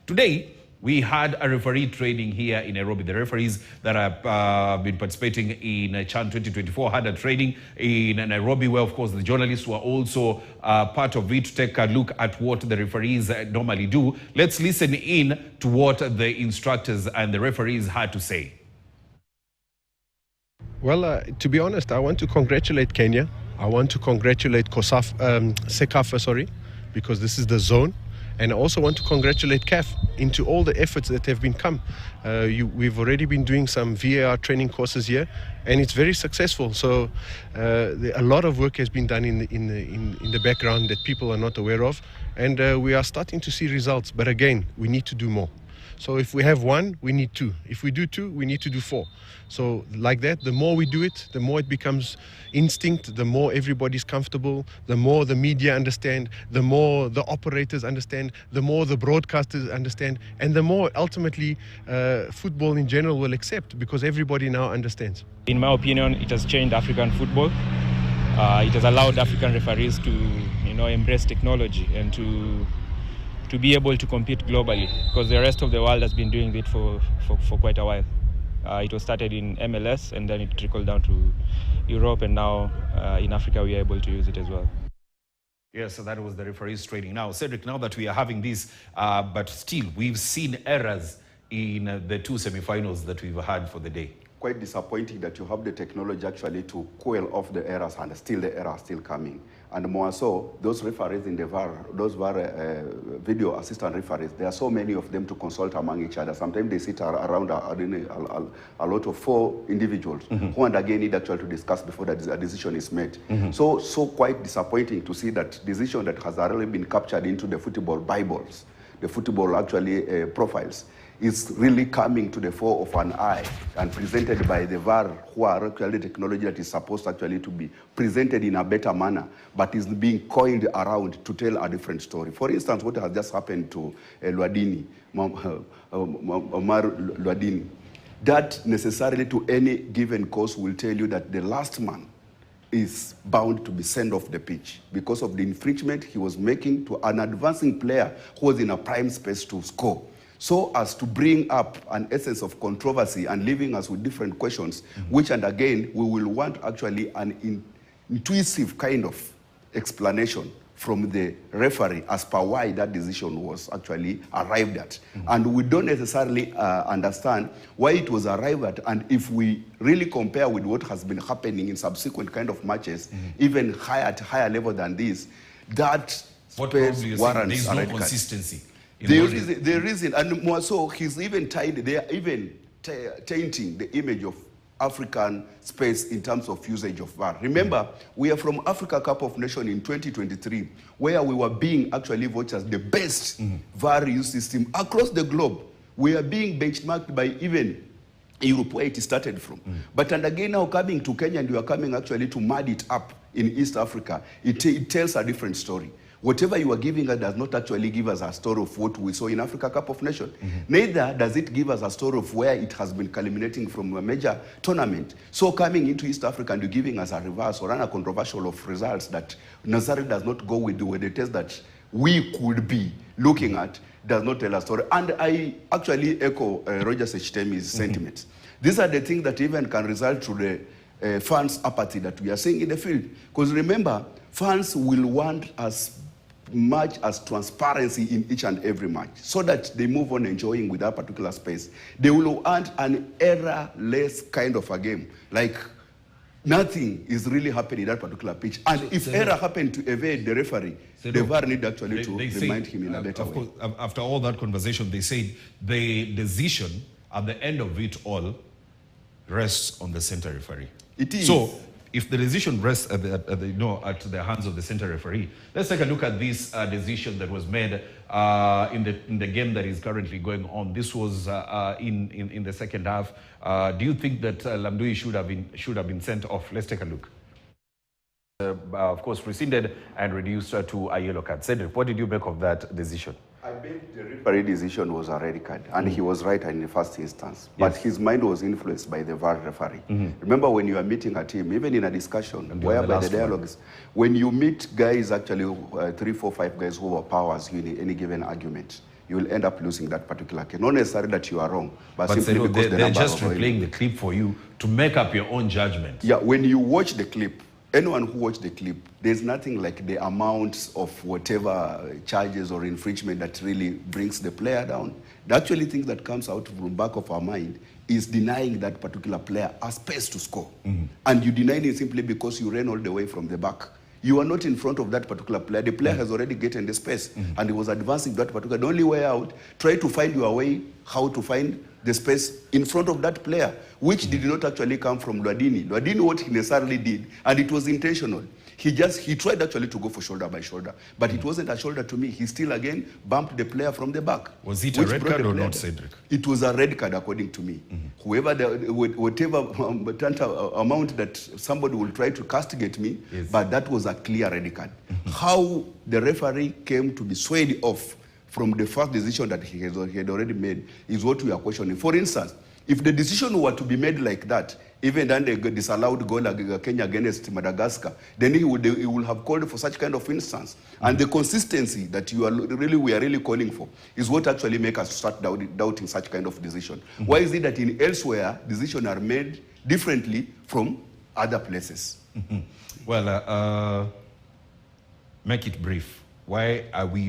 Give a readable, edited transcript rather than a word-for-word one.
Today, we had a referee training here in Nairobi. The referees that have been participating in CHAN 2024 had a training in Nairobi, where, of course, the journalists were also part of it to take a look at what the referees normally do. Let's listen in to what the instructors and the referees had to say. Well, to be honest, I want to congratulate Kenya. I want to congratulate CAF, because this is the zone. And I also want to congratulate CAF into all the efforts that have been come. We've already been doing some VAR training courses here, and it's very successful. So a lot of work has been done in the background that people are not aware of, and we are starting to see results. But again, we need to do more. So if we have one, we need two. If we do two, we need to do four. So like that, the more we do it, the more it becomes instinct, the more everybody's comfortable, the more the media understand, the more the operators understand, the more the broadcasters understand, and the more ultimately football in general will accept, because everybody now understands. In my opinion, it has changed African football. It has allowed African referees to, embrace technology and to be able to compete globally, because the rest of the world has been doing it for quite a while. It was started in MLS, and then it trickled down to Europe, and now in Africa we are able to use it as well. Yes, so that was the referees training. Now, Cedric, now that we are having this, but still we've seen errors in the two semi-finals that we've had for the day. Quite disappointing that you have the technology actually to quell off the errors, and still the errors still coming. And more so, those referees in the VAR, those VAR video assistant referees, there are so many of them to consult among each other. Sometimes they sit around a lot of four individuals who, and again, need actually to discuss before a decision is made. So quite disappointing to see that decision that has already been captured into the football Bibles, the football actually profiles, is really coming to the fore of an eye and presented by the VAR, who are actually technology that is supposed actually to be presented in a better manner, but is being coined around to tell a different story. For instance, what has just happened to Omar Luadini, that necessarily to any given cause will tell you that the last man is bound to be sent off the pitch because of the infringement he was making to an advancing player who was in a prime space to score, so as to bring up an essence of controversy and leaving us with different questions, which, and again, we will want actually an intuitive kind of explanation from the referee as per why that decision was actually arrived at. And we don't necessarily understand why it was arrived at, and if we really compare with what has been happening in subsequent kind of matches, even at higher level than this, that space warrants there is no consistency. There isn't, and more so, they are even tainting the image of African space in terms of usage of VAR. Remember, we are from Africa Cup of Nations in 2023, where we were being actually voted as the best VAR use system across the globe. We are being benchmarked by even Europe, where it started from. But and again, now coming to Kenya, and we are coming actually to mud it up in East Africa, it tells a different story. Whatever you are giving us does not actually give us a story of what we saw in Africa Cup of Nations. Neither does it give us a story of where it has been culminating from a major tournament. So coming into East Africa and giving us a reverse or a controversial of results that necessarily does not go with the test that we could be looking at does not tell a story. And I actually echo Roger Sechtemi's sentiments. These are the things that even can result to the fans' apathy that we are seeing in the field. Because remember, fans will want as much as transparency in each and every match, so that they move on enjoying with that particular space. They will want an error-less kind of a game, like nothing is really happening in that particular pitch. And if error happened to evade the referee, the VAR need actually to remind him in a better way. After all that conversation, they said the decision at the end of it all rests on the center referee. It is. So, if the decision rests at the hands of the center referee, let's take a look at this decision that was made in the game that is currently going on. This was in the second half. Do you think that Lamdui should have been sent off? Let's take a look. Of course, rescinded and reduced to a yellow card. Cedric, what did you make of that decision? I believe the referee decision was a red card, and he was right in the first instance. But his mind was influenced by the VAR referee. Remember, when you are meeting a team, even in a discussion, whereby the dialogues, when you meet guys, actually 3, 4, 5 guys who overpowers you in any given argument, you will end up losing that particular case. Not necessarily that you are wrong, but simply Selu, because they're just replaying the clip for you to make up your own judgment. Yeah, when you watch the clip, anyone who watched the clip, there's nothing like the amounts of whatever charges or infringement that really brings the player down. The actually thing that comes out from the back of our mind is denying that particular player a space to score. And you deny it simply because you ran all the way from the back. You are not in front of that particular player. The player has already gotten the space and he was advancing that particular. The only way out, try to find your way how to find the space in front of that player, which did not actually come from Luadini. Luadini, what he necessarily did, and it was intentional. He tried actually to go for shoulder by shoulder, but it wasn't a shoulder to me. He still again bumped the player from the back. Was it a red card or not, Cedric? It was a red card according to me. Whatever amount that somebody will try to castigate me, but that was a clear red card. How the referee came to be swayed off from the first decision that he had already made is what we are questioning. For instance, if the decision were to be made like that, even then the disallowed goal Kenya against Madagascar, then he would have called for such kind of instance. And the consistency that we are really calling for is what actually make us start doubting such kind of decision. Why is it that in elsewhere, decisions are made differently from other places? Well, make it brief. Why are we